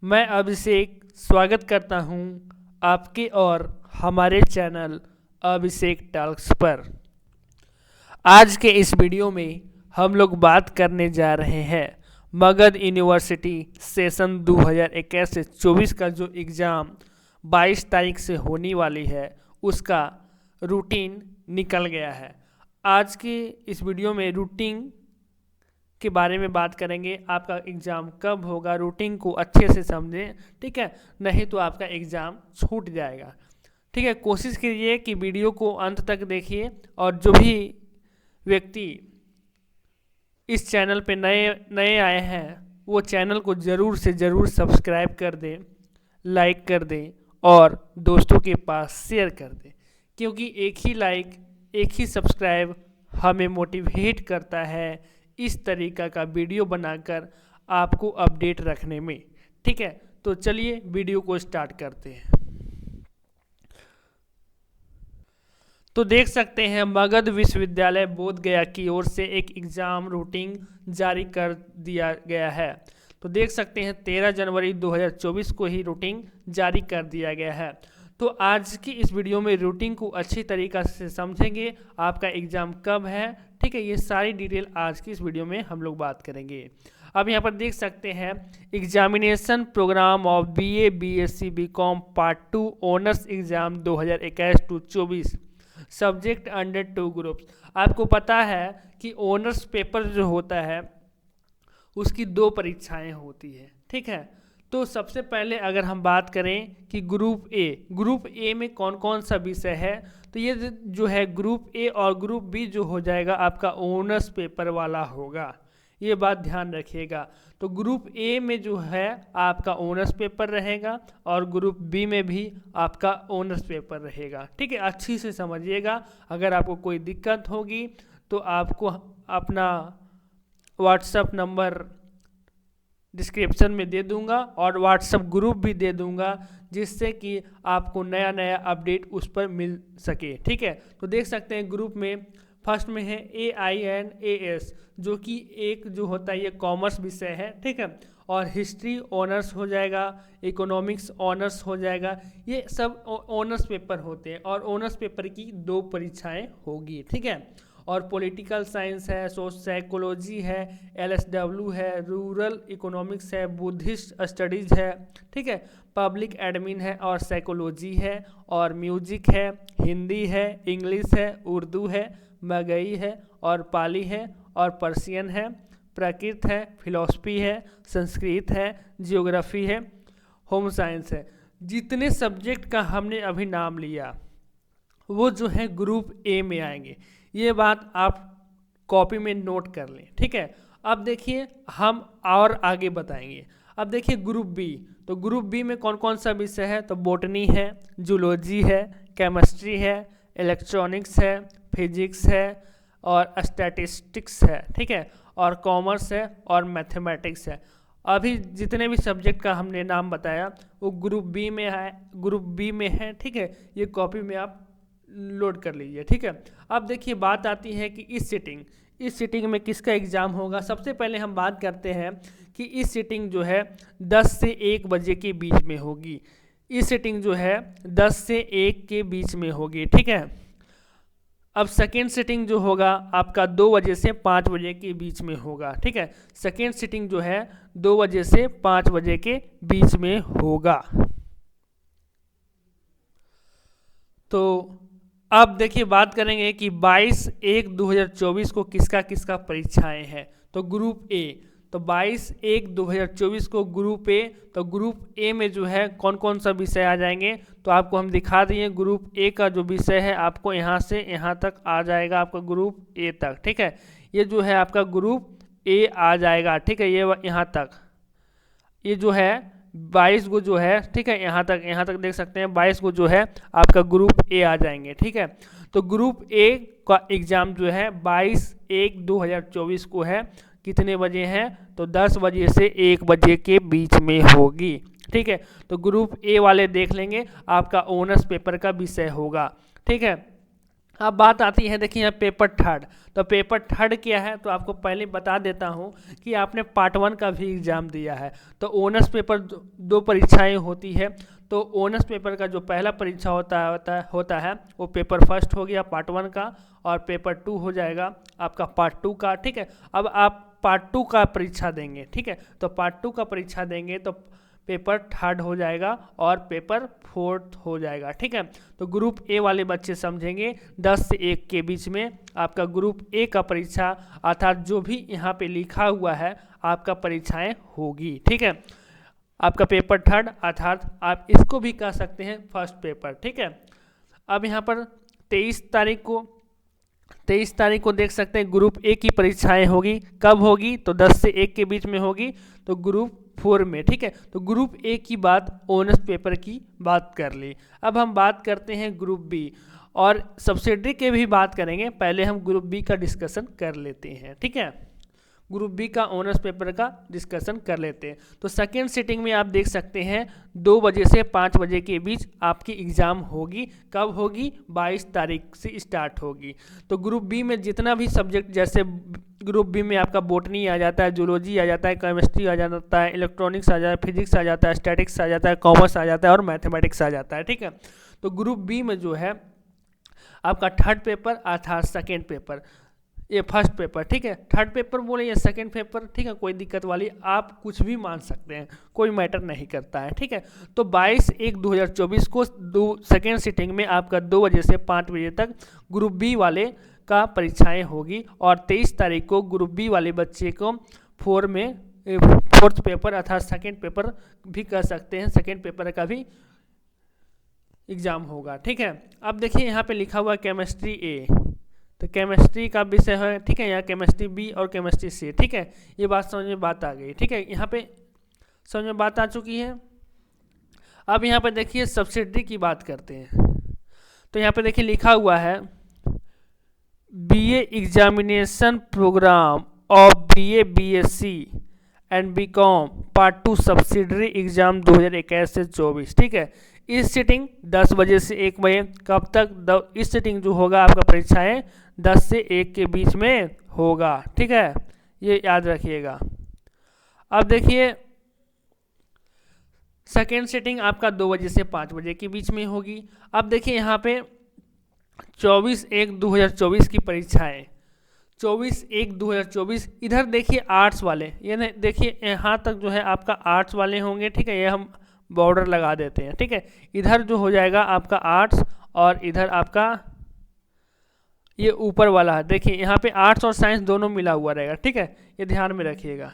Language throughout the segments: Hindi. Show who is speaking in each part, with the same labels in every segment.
Speaker 1: मैं अभिषेक स्वागत करता हूं आपके और हमारे चैनल अभिषेक टॉक्स पर। आज के इस वीडियो में हम लोग बात करने जा रहे हैं मगध यूनिवर्सिटी सेशन 2021 से 24 का जो एग्ज़ाम 22 तारीख से होने वाली है उसका रूटीन निकल गया है। आज के इस वीडियो में रूटीन के बारे में बात करेंगे। आपका एग्ज़ाम कब होगा, रूटीन को अच्छे से समझें, ठीक है, नहीं तो आपका एग्ज़ाम छूट जाएगा। ठीक है, कोशिश कीजिए कि वीडियो को अंत तक देखिए और जो भी व्यक्ति इस चैनल पे नए आए हैं वो चैनल को ज़रूर से ज़रूर सब्सक्राइब कर दें, लाइक कर दें और दोस्तों के पास शेयर कर दें, क्योंकि एक ही लाइक एक ही सब्सक्राइब हमें मोटिवेट करता है इस तरीका का वीडियो बनाकर आपको अपडेट रखने में। ठीक है, तो चलिए वीडियो को स्टार्ट करते हैं। तो देख सकते हैं मगध विश्वविद्यालय बोधगया की ओर से एक एग्ज़ाम रूटीन जारी कर दिया गया है। तो देख सकते हैं 13 जनवरी 2024 को ही रूटीन जारी कर दिया गया है। तो आज की इस वीडियो में रूटीन को अच्छी तरीक़ा से समझेंगे, आपका एग्ज़ाम कब है, ठीक है, ये सारी डिटेल आज की इस वीडियो में हम लोग बात करेंगे। अब यहाँ पर देख सकते हैं examination programme of BA, BSc, BCom part 2 honours exam 2021-24 subject under 2 groups. आपको पता है कि ऑनर्स पेपर जो होता है उसकी 2 परीक्षाएं होती है, ठीक है। तो सबसे पहले अगर हम बात करें कि ग्रुप ए में कौन कौन सा विषय है, तो ये जो है ग्रुप ए और ग्रुप बी जो हो जाएगा आपका ऑनर्स पेपर वाला होगा, ये बात ध्यान रखिएगा। तो ग्रुप ए में जो है आपका ऑनर्स पेपर रहेगा और ग्रुप बी में भी आपका ऑनर्स पेपर रहेगा, ठीक है। अच्छी से समझिएगा, अगर आपको कोई दिक्कत होगी तो आपको अपना व्हाट्सएप नंबर डिस्क्रिप्शन में दे दूंगा और व्हाट्सएप ग्रुप भी दे दूंगा, जिससे कि आपको नया नया अपडेट उस पर मिल सके, ठीक है। तो देख सकते हैं ग्रुप में फर्स्ट में है AINAS, जो कि एक जो होता है ये कॉमर्स विषय है, ठीक है, और हिस्ट्री ऑनर्स हो जाएगा, इकोनॉमिक्स ऑनर्स हो जाएगा। ये सब ऑनर्स पेपर होते हैं और ऑनर्स पेपर की 2 परीक्षाएं होगी, ठीक है। और पॉलिटिकल साइंस है, साइकोलॉजी है, LSW है, रूरल इकोनॉमिक्स है, बुद्धिस्ट स्टडीज़ है, ठीक है, पब्लिक एडमिन है और साइकोलॉजी है, और म्यूजिक है, हिंदी है, इंग्लिश है, उर्दू है, मगही है और पाली है और पर्शियन है, प्रकृति है, फिलॉसफी है, संस्कृत है, जियोग्राफी है, होम साइंस है। जितने सब्जेक्ट का हमने अभी नाम लिया वो जो है ग्रुप ए में आएंगे, ये बात आप कॉपी में नोट कर लें, ठीक है। अब देखिए हम और आगे बताएंगे। अब देखिए ग्रुप बी, तो ग्रुप बी में कौन कौन सा विषय है, तो बॉटनी है, जूलॉजी है, केमिस्ट्री है, इलेक्ट्रॉनिक्स है, फिजिक्स है और स्टैटिस्टिक्स है, ठीक है, और कॉमर्स है और मैथमेटिक्स है। अभी जितने भी सब्जेक्ट का हमने नाम बताया वो ग्रुप बी में है, ठीक है, ये कॉपी में आप लोड कर लीजिए, ठीक है। अब देखिए बात आती है कि इस सिटिंग में किसका एग्ज़ाम होगा। सबसे पहले हम बात करते हैं कि इस सिटिंग जो है 10 से 1 बजे के बीच में होगी। इस सिटिंग जो है 10 से 1 के बीच में होगी, ठीक है। अब सेकेंड सिटिंग जो होगा आपका 2 बजे से 5 बजे के बीच में होगा, ठीक है। सेकेंड सिटिंग जो है 2 बजे से 5 बजे के बीच में होगा। तो अब देखिए बात करेंगे कि 22/1/2024 को किसका किसका परीक्षाएं हैं। तो ग्रुप ए, तो 22/1/2024 को ग्रुप ए, तो ग्रुप ए में जो है कौन कौन सा विषय आ जाएंगे, तो आपको हम दिखा दिए। ग्रुप ए का जो विषय है आपको यहाँ से यहाँ तक आ जाएगा, आपका ग्रुप ए तक, ठीक है। ये जो है आपका ग्रुप ए आ जाएगा, ठीक है, ये यहाँ तक, ये जो है 22 को जो है, ठीक है, यहाँ तक देख सकते हैं 22 को जो है आपका ग्रुप ए आ जाएंगे, ठीक है। तो ग्रुप ए का एग्ज़ाम जो है 22/1/2024 को है, कितने बजे हैं, तो 10 बजे से 1 बजे के बीच में होगी, ठीक है। तो ग्रुप ए वाले देख लेंगे, आपका ऑनर्स पेपर का विषय होगा, ठीक है। अब बात आती है, देखिए यहाँ पेपर थर्ड। तो पेपर थर्ड क्या है, तो आपको पहले बता देता हूँ कि आपने पार्ट 1 का भी एग्ज़ाम दिया है। तो ओनर्स पेपर दो परीक्षाएं होती है। तो ओनर्स पेपर का जो पहला परीक्षा होता है वो पेपर फर्स्ट हो गया पार्ट 1 का, और पेपर 2 हो जाएगा आपका पार्ट 2 का। ठीक है, अब आप पार्ट 2 का परीक्षा देंगे। ठीक है, तो पार्ट 2 का परीक्षा देंगे तो पेपर थर्ड हो जाएगा और पेपर फोर्थ हो जाएगा। ठीक है, तो ग्रुप ए वाले बच्चे समझेंगे 10 से 1 के बीच में आपका ग्रुप ए का परीक्षा, अर्थात जो भी यहाँ पे लिखा हुआ है आपका परीक्षाएं होगी। ठीक है, आपका पेपर थर्ड, अर्थात आप इसको भी कह सकते हैं फर्स्ट पेपर। ठीक है, अब यहाँ पर 23 तारीख को देख सकते हैं ग्रुप ए की परीक्षाएं होगी। कब होगी, तो 10 से 1 के बीच में होगी, तो ग्रुप 4 में। ठीक है, तो ग्रुप ए की बात, ओनर्स पेपर की बात कर ली। अब हम बात करते हैं ग्रुप बी, और सब्सिडरी के भी बात करेंगे। पहले हम ग्रुप बी का डिस्कशन कर लेते हैं। ठीक है, ग्रुप बी का ऑनर्स पेपर का डिस्कशन कर लेते हैं। तो सेकेंड सिटिंग में आप देख सकते हैं 2 बजे से 5 बजे के बीच आपकी एग्ज़ाम होगी। कब होगी, 22 तारीख से स्टार्ट होगी। तो ग्रुप बी में जितना भी सब्जेक्ट, जैसे ग्रुप बी में आपका बॉटनी आ जाता है, जूलॉजी आ जाता है, केमिस्ट्री आ जाता है, इलेक्ट्रॉनिक्स आ जाता है, फिजिक्स आ जाता है, स्टैटिक्स आ जाता है, कॉमर्स आ जाता है और मैथमेटिक्स आ जाता है। ठीक है, तो ग्रुप बी में जो है आपका थर्ड पेपर अर्थात सेकेंड पेपर, ये फर्स्ट पेपर। ठीक है, थर्ड पेपर बोले या सेकेंड पेपर, ठीक है, कोई दिक्कत वाली आप कुछ भी मान सकते हैं, कोई मैटर नहीं करता है। ठीक है, तो 22/1/2024 को सेकेंड सिटिंग में आपका 2 बजे से 5 बजे तक ग्रुप बी वाले का परीक्षाएं होगी, और 23 तारीख को ग्रुप बी वाले बच्चे को फोर्थ पेपर अर्थात सेकेंड पेपर भी कर सकते हैं, सेकेंड पेपर का भी एग्ज़ाम होगा। ठीक है, अब देखिए यहाँ पे लिखा हुआ केमिस्ट्री ए, तो केमिस्ट्री का विषय है। ठीक है, यहाँ केमिस्ट्री बी और केमिस्ट्री सी। ठीक है, ये बात समझ में बात आ गई। ठीक है, यहाँ पे समझ में बात आ चुकी है। अब यहाँ पे देखिए सब्सिडरी की बात करते हैं। तो यहाँ पे देखिए लिखा हुआ है BA examination programme of BA BSc and BCom part 2 subsidiary exam 2021 से 24। ठीक है, इस सिटिंग 10 बजे से 1 बजे, कब तक, इस सिटिंग जो होगा आपका परीक्षाएं 10 से 1 के बीच में होगा। ठीक है, ये याद रखिएगा। अब देखिए सेकेंड सिटिंग आपका 2 बजे से 5 बजे के बीच में होगी। अब देखिए यहाँ पे 24/1/2024 की परीक्षाएं, 24/1/2024। इधर देखिए आर्ट्स वाले, ये देखिए यहाँ तक जो है आपका आर्ट्स वाले होंगे। ठीक है, ये हम बॉर्डर लगा देते हैं। ठीक है, इधर जो हो जाएगा आपका आर्ट्स, और इधर आपका ये ऊपर वाला है, देखिए यहाँ पे आर्ट्स और साइंस दोनों मिला हुआ रहेगा। ठीक है, ये ध्यान में रखिएगा।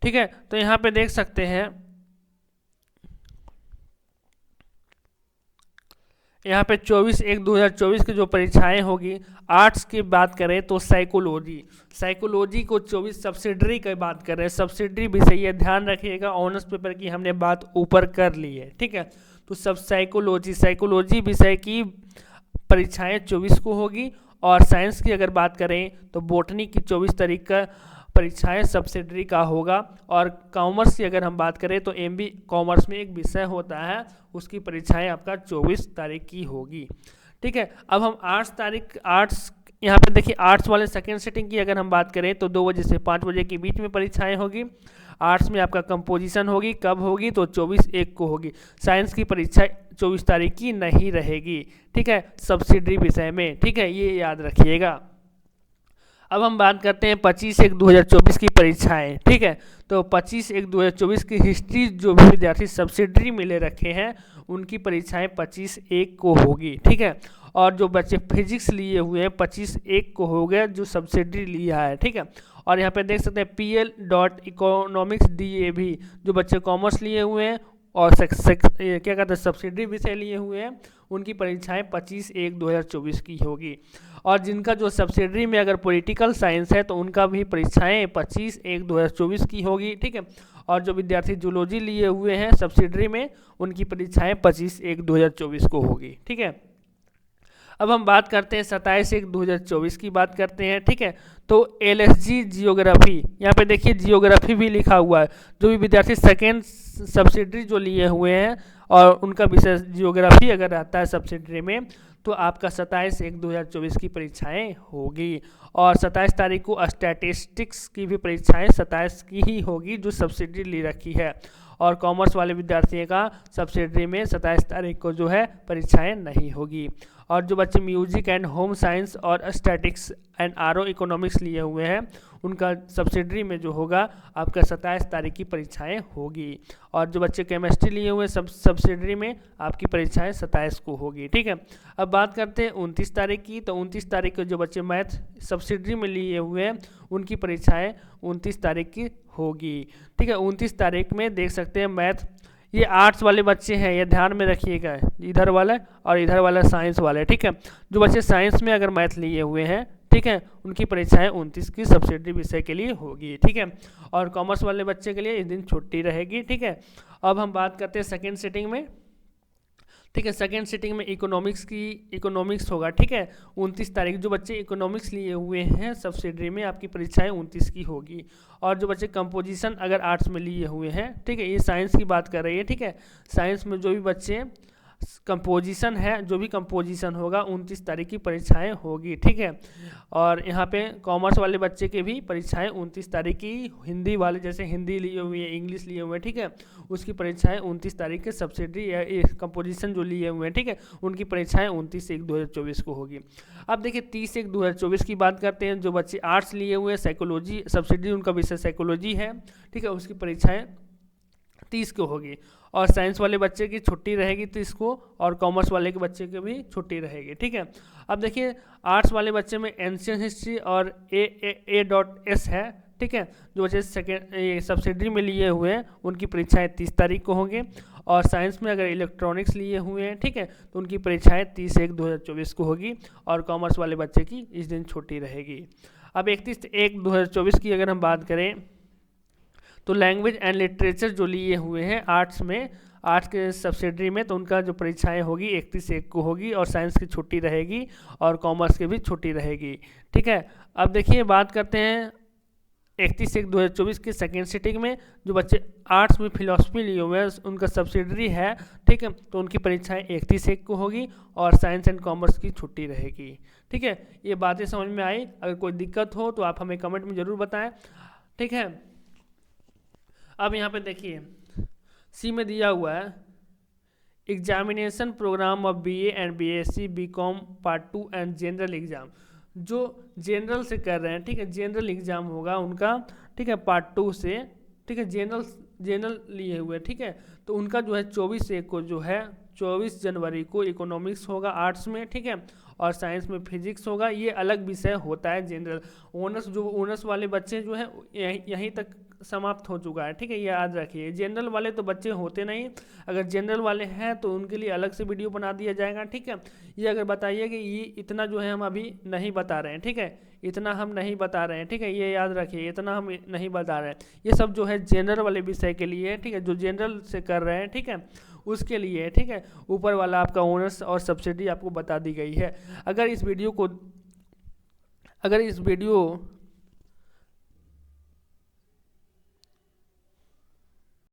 Speaker 1: ठीक है, तो यहाँ पे देख सकते हैं, यहाँ पे 24/1/2024 की जो परीक्षाएं होगी, आर्ट्स की बात करें तो साइकोलॉजी को 24, सब्सिडरी की बात कर रहे हैं, सब्सिडरी विषय है, ध्यान रखिएगा। ऑनर्स पेपर की हमने बात ऊपर कर ली है। ठीक है, तो सब साइकोलॉजी विषय की परीक्षाएं 24 को होगी, और साइंस की अगर बात करें तो बॉटनी की 24 तारीख का परीक्षाएं सब्सिडरी का होगा, और कॉमर्स की अगर हम बात करें तो MB कॉमर्स में एक विषय होता है, उसकी परीक्षाएं आपका 24 तारीख की होगी। ठीक है, अब हम आर्ट्स यहाँ पे देखिए आर्ट्स वाले सेकेंड सिटिंग की अगर हम बात करें तो 2 बजे से 5 बजे के बीच में परीक्षाएं होगी। आर्ट्स में आपका कंपोजिशन होगी, कब होगी, तो 24/1 को होगी। साइंस की परीक्षा 24 तारीख की नहीं रहेगी। ठीक है, सब्सिडरी विषय में। ठीक है, ये याद रखिएगा। अब हम बात करते हैं 25/1/2024 की परीक्षाएं। ठीक है, तो 25/1/2024 की हिस्ट्री जो भी विद्यार्थी सब्सिडरी में ले रखे हैं उनकी परीक्षाएं 25/1 को होगी। ठीक है, और जो बच्चे फिजिक्स लिए हुए हैं 25/1 को हो गया जो सब्सिडरी लिया है। ठीक है, और यहाँ पे देख सकते हैं PL.Economics DAV जो बच्चे कॉमर्स लिए हुए हैं और क्या कहते हैं सब्सिडरी विषय लिए हुए हैं, उनकी परीक्षाएं 25/1/2024 की होगी। और जिनका जो सब्सिडरी में अगर पॉलिटिकल साइंस है तो उनका भी परीक्षाएं 25/1/2024 की होगी। ठीक है, और जो विद्यार्थी जूलॉजी लिए हुए हैं सब्सिडरी में उनकी परीक्षाएं 25/1/2024 को होगी। ठीक है, अब हम बात करते हैं 27/1/2024 की बात करते हैं, ठीक है। तो LSG जियोग्राफी, यहाँ पे देखिए जियोग्राफी भी लिखा हुआ है। जो भी विद्यार्थी सेकेंड सब्सिडरी जो लिए हुए हैं और उनका विषय जियोग्राफी अगर रहता है सब्सिडरी में, तो आपका 27/1/2024 की परीक्षाएं होगी। और 27 तारीख को स्टैटिस्टिक्स की भी परीक्षाएं 27 की ही होगी जो सब्सिडी ले रखी है। और कॉमर्स वाले विद्यार्थियों का सब्सिडरी में 27 तारीख को जो है परीक्षाएं नहीं होगी। और जो बच्चे म्यूजिक एंड होम साइंस और स्टैटिक्स एंड आरओ इकोनॉमिक्स लिए हुए हैं, उनका सब्सिडरी में जो होगा आपका 27 तारीख की परीक्षाएं होगी। और जो बच्चे केमिस्ट्री लिए हुए हैं सब्सिडरी में, आपकी परीक्षाएं 27 को होगी, ठीक है। अब बात करते हैं 29 तारीख की। तो 29 तारीख को जो बच्चे मैथ सब्सिडरी में लिए हुए हैं, उनकी परीक्षाएं 29 तारीख की होगी, ठीक है। 29 तारीख में देख सकते हैं मैथ, ये आर्ट्स वाले बच्चे हैं, ये ध्यान में रखिएगा, इधर वाला और इधर वाला साइंस वाले, ठीक है। जो बच्चे साइंस में अगर मैथ लिए हुए हैं, ठीक है, उनकी परीक्षाएं 29 की सब्सिडरी विषय के लिए होगी, ठीक है। और कॉमर्स वाले बच्चे के लिए इस दिन छुट्टी रहेगी, ठीक है। अब हम बात करते हैं सेकेंड सिटिंग में, ठीक है। सेकेंड सिटिंग में इकोनॉमिक्स होगा, ठीक है। 29 तारीख जो बच्चे इकोनॉमिक्स लिए हुए हैं सब्सिडरी में, आपकी परीक्षाएं 29 की होगी। और जो बच्चे कंपोजिशन अगर आर्ट्स में लिए हुए हैं, ठीक है, ये साइंस की बात कर रही है, ठीक है। साइंस में जो भी बच्चे कंपोजिशन है, जो भी कंपोजिशन होगा 29 तारीख की परीक्षाएं होगी, ठीक है। और यहाँ पे कॉमर्स वाले बच्चे के भी परीक्षाएं 29 तारीख की, हिंदी वाले जैसे हिंदी लिए हुए हैं, इंग्लिश लिए हुए हैं, ठीक है, उसकी परीक्षाएं 29 तारीख के सब्सिडरी या कंपोजिशन जो लिए हुए हैं, ठीक है, उनकी परीक्षाएं 29/1/2024 को होगी। अब देखिए 30/1/2024 की बात करते हैं। जो बच्चे आर्ट्स लिए हुए हैं, साइकोलॉजी सब्सिडरी उनका विषय साइकोलॉजी है, ठीक है, उसकी परीक्षाएं 30 को होगी। और साइंस वाले बच्चे की छुट्टी रहेगी 30 को, और कॉमर्स वाले के बच्चे की भी छुट्टी रहेगी, ठीक है। अब देखिए आर्ट्स वाले बच्चे में एंशियंट हिस्ट्री और A.S है, ठीक है। जो बच्चे सेकेंड सब्सिडरी में लिए हुए हैं, उनकी परीक्षाएं 30 तारीख को होंगे। और साइंस में अगर इलेक्ट्रॉनिक्स लिए हुए हैं, ठीक है, तो उनकी परीक्षाएं 30/1/2024 को होगी। और कॉमर्स वाले बच्चे की इस दिन छुट्टी रहेगी। अब 31/1/2024 की अगर हम बात करें, तो लैंग्वेज एंड लिटरेचर जो लिए हुए हैं आर्ट्स में, आर्ट्स के सब्सिडरी में, तो उनका जो परीक्षाएं होगी 31/1 को होगी। और साइंस की छुट्टी रहेगी और कॉमर्स की भी छुट्टी रहेगी, ठीक है। अब देखिए बात करते हैं 31/1/2024 की सेकेंड सिटिंग में। जो बच्चे आर्ट्स में फिलॉसफी लिए हुए हैं, उनका सब्सिडरी है, ठीक है, तो उनकी परीक्षाएं 31/1 को होगी। और साइंस एंड कॉमर्स की छुट्टी रहेगी, ठीक है। ये बातें समझ में आई? अगर कोई दिक्कत हो तो आप हमें कमेंट में ज़रूर बताएं, ठीक है। अब यहाँ पे देखिए सी में दिया हुआ है examination programme of BA and BSc BCom part 2 and general exam. जो जनरल से कर रहे हैं, ठीक है, जनरल एग्जाम होगा उनका, ठीक है, पार्ट 2 से, ठीक है, जनरल लिए हुए, ठीक है, तो उनका जो है 24/1 को जो है 24 जनवरी को इकोनॉमिक्स होगा आर्ट्स में, ठीक है, और साइंस में फिजिक्स होगा। ये अलग विषय होता है जनरल। ऑनर्स वाले बच्चे जो है यहीं तक समाप्त हो चुका है, ठीक है, ये याद रखिए। जनरल वाले तो बच्चे होते नहीं, अगर जनरल वाले हैं तो उनके लिए अलग से वीडियो बना दिया जाएगा, ठीक है। ये अगर बताइए कि ये इतना जो है हम अभी नहीं बता रहे हैं, ठीक है, इतना हम नहीं बता रहे हैं, ठीक है, ये याद रखिए, इतना हम नहीं बता रहे हैं। ये सब जो है जनरल वाले विषय के लिए है, ठीक है, जो जनरल से कर रहे हैं, ठीक है, उसके लिए है, ठीक है। ऊपर वाला आपका ऑनर्स और सब्सिडी आपको बता दी गई है। अगर इस वीडियो